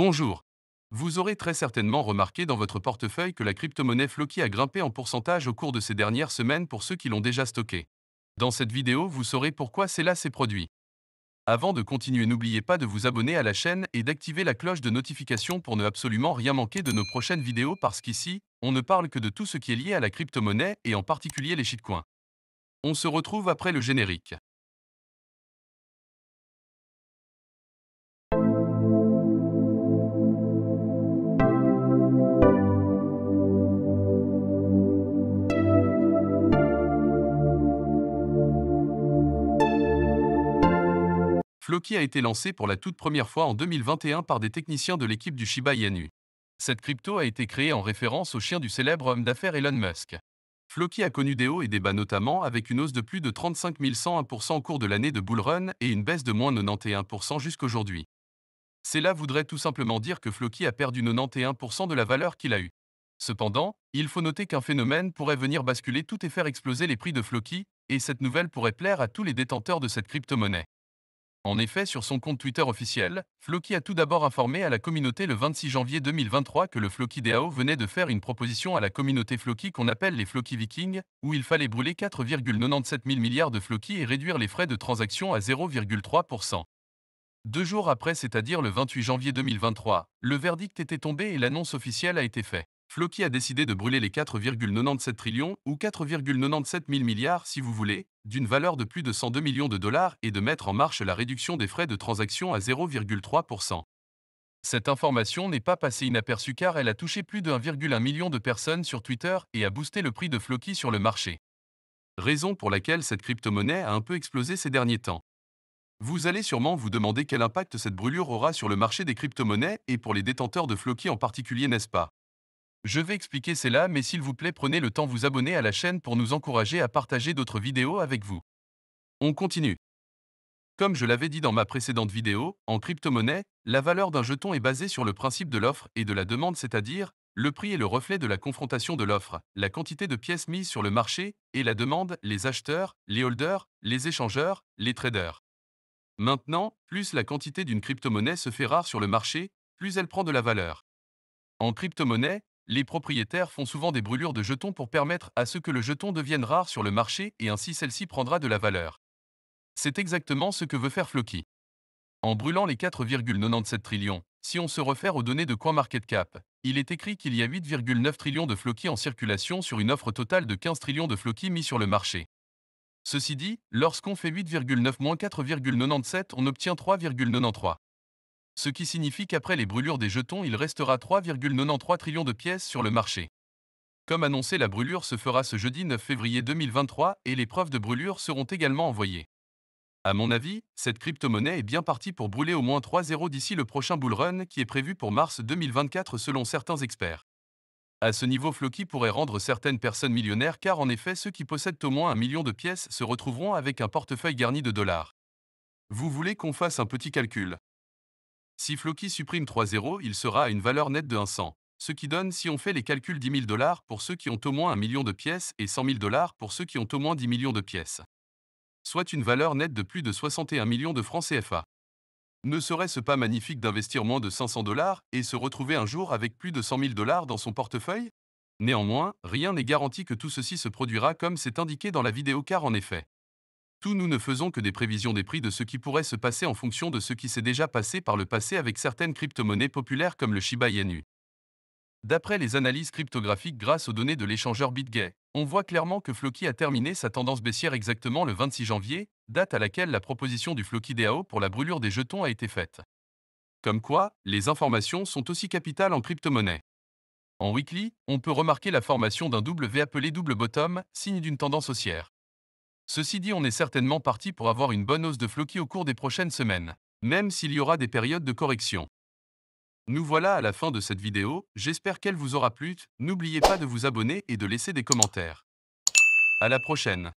Bonjour. Vous aurez très certainement remarqué dans votre portefeuille que la crypto-monnaie Floki a grimpé en pourcentage au cours de ces dernières semaines pour ceux qui l'ont déjà stocké. Dans cette vidéo, vous saurez pourquoi cela s'est produit. Avant de continuer, n'oubliez pas de vous abonner à la chaîne et d'activer la cloche de notification pour ne absolument rien manquer de nos prochaines vidéos parce qu'ici, on ne parle que de tout ce qui est lié à la crypto-monnaie et en particulier les shitcoins. On se retrouve après le générique. Floki a été lancé pour la toute première fois en 2021 par des techniciens de l'équipe du Shiba Inu. Cette crypto a été créée en référence au chien du célèbre homme d'affaires Elon Musk. Floki a connu des hauts et des bas notamment avec une hausse de plus de 35 101% au cours de l'année de bull run et une baisse de moins 91% jusqu'aujourd'hui. Cela voudrait tout simplement dire que Floki a perdu 91% de la valeur qu'il a eue. Cependant, il faut noter qu'un phénomène pourrait venir basculer tout et faire exploser les prix de Floki, et cette nouvelle pourrait plaire à tous les détenteurs de cette crypto-monnaie. En effet, sur son compte Twitter officiel, Floki a tout d'abord informé à la communauté le 26 janvier 2023 que le Floki DAO venait de faire une proposition à la communauté Floki qu'on appelle les Floki Vikings, où il fallait brûler 4,97 000 milliards de Floki et réduire les frais de transaction à 0,3%. 2 jours après, c'est-à-dire le 28 janvier 2023, le verdict était tombé et l'annonce officielle a été faite. Floki a décidé de brûler les 4,97 trillions ou 4,97 000 milliards si vous voulez, d'une valeur de plus de 102 millions de dollars et de mettre en marche la réduction des frais de transaction à 0,3%. Cette information n'est pas passée inaperçue car elle a touché plus de 1,1 million de personnes sur Twitter et a boosté le prix de Floki sur le marché. Raison pour laquelle cette crypto-monnaie a un peu explosé ces derniers temps. Vous allez sûrement vous demander quel impact cette brûlure aura sur le marché des crypto-monnaies et pour les détenteurs de Floki en particulier, n'est-ce pas? Je vais expliquer cela, mais s'il vous plaît, prenez le temps de vous abonner à la chaîne pour nous encourager à partager d'autres vidéos avec vous. On continue. Comme je l'avais dit dans ma précédente vidéo, en crypto-monnaie, la valeur d'un jeton est basée sur le principe de l'offre et de la demande, c'est-à-dire le prix est le reflet de la confrontation de l'offre, la quantité de pièces mises sur le marché, et la demande, les acheteurs, les holders, les échangeurs, les traders. Maintenant, plus la quantité d'une crypto-monnaie se fait rare sur le marché, plus elle prend de la valeur. En crypto-monnaie, les propriétaires font souvent des brûlures de jetons pour permettre à ce que le jeton devienne rare sur le marché et ainsi celle-ci prendra de la valeur. C'est exactement ce que veut faire Floki. En brûlant les 4,97 trillions, si on se réfère aux données de CoinMarketCap, il est écrit qu'il y a 8,9 trillions de Floki en circulation sur une offre totale de 15 trillions de Floki mis sur le marché. Ceci dit, lorsqu'on fait 8,9 moins 4,97, on obtient 3,93. Ce qui signifie qu'après les brûlures des jetons, il restera 3,93 trillions de pièces sur le marché. Comme annoncé, la brûlure se fera ce jeudi 9 février 2023 et les preuves de brûlure seront également envoyées. À mon avis, cette crypto-monnaie est bien partie pour brûler au moins 3,0 d'ici le prochain bull run qui est prévu pour mars 2024 selon certains experts. À ce niveau, Floki pourrait rendre certaines personnes millionnaires car en effet, ceux qui possèdent au moins 1 million de pièces se retrouveront avec un portefeuille garni de dollars. Vous voulez qu'on fasse un petit calcul? Si Floki supprime 3 zéros, il sera à une valeur nette de 100. Ce qui donne, si on fait les calculs, 10 000 dollars pour ceux qui ont au moins 1 million de pièces et 100 000 dollars pour ceux qui ont au moins 10 millions de pièces. Soit une valeur nette de plus de 61 millions de francs CFA. Ne serait-ce pas magnifique d'investir moins de 500 dollars et se retrouver un jour avec plus de 100 000 dollars dans son portefeuille? Néanmoins, rien n'est garanti que tout ceci se produira comme c'est indiqué dans la vidéo car en effet, nous ne faisons que des prévisions des prix de ce qui pourrait se passer en fonction de ce qui s'est déjà passé par le passé avec certaines crypto-monnaies populaires comme le Shiba Inu. D'après les analyses cryptographiques grâce aux données de l'échangeur BitGay, on voit clairement que Floki a terminé sa tendance baissière exactement le 26 janvier, date à laquelle la proposition du Floki DAO pour la brûlure des jetons a été faite. Comme quoi, les informations sont aussi capitales en crypto-monnaie. En weekly, on peut remarquer la formation d'un W appelé double bottom, signe d'une tendance haussière. Ceci dit, on est certainement parti pour avoir une bonne hausse de Floki au cours des prochaines semaines, même s'il y aura des périodes de correction. Nous voilà à la fin de cette vidéo, j'espère qu'elle vous aura plu, n'oubliez pas de vous abonner et de laisser des commentaires. À la prochaine.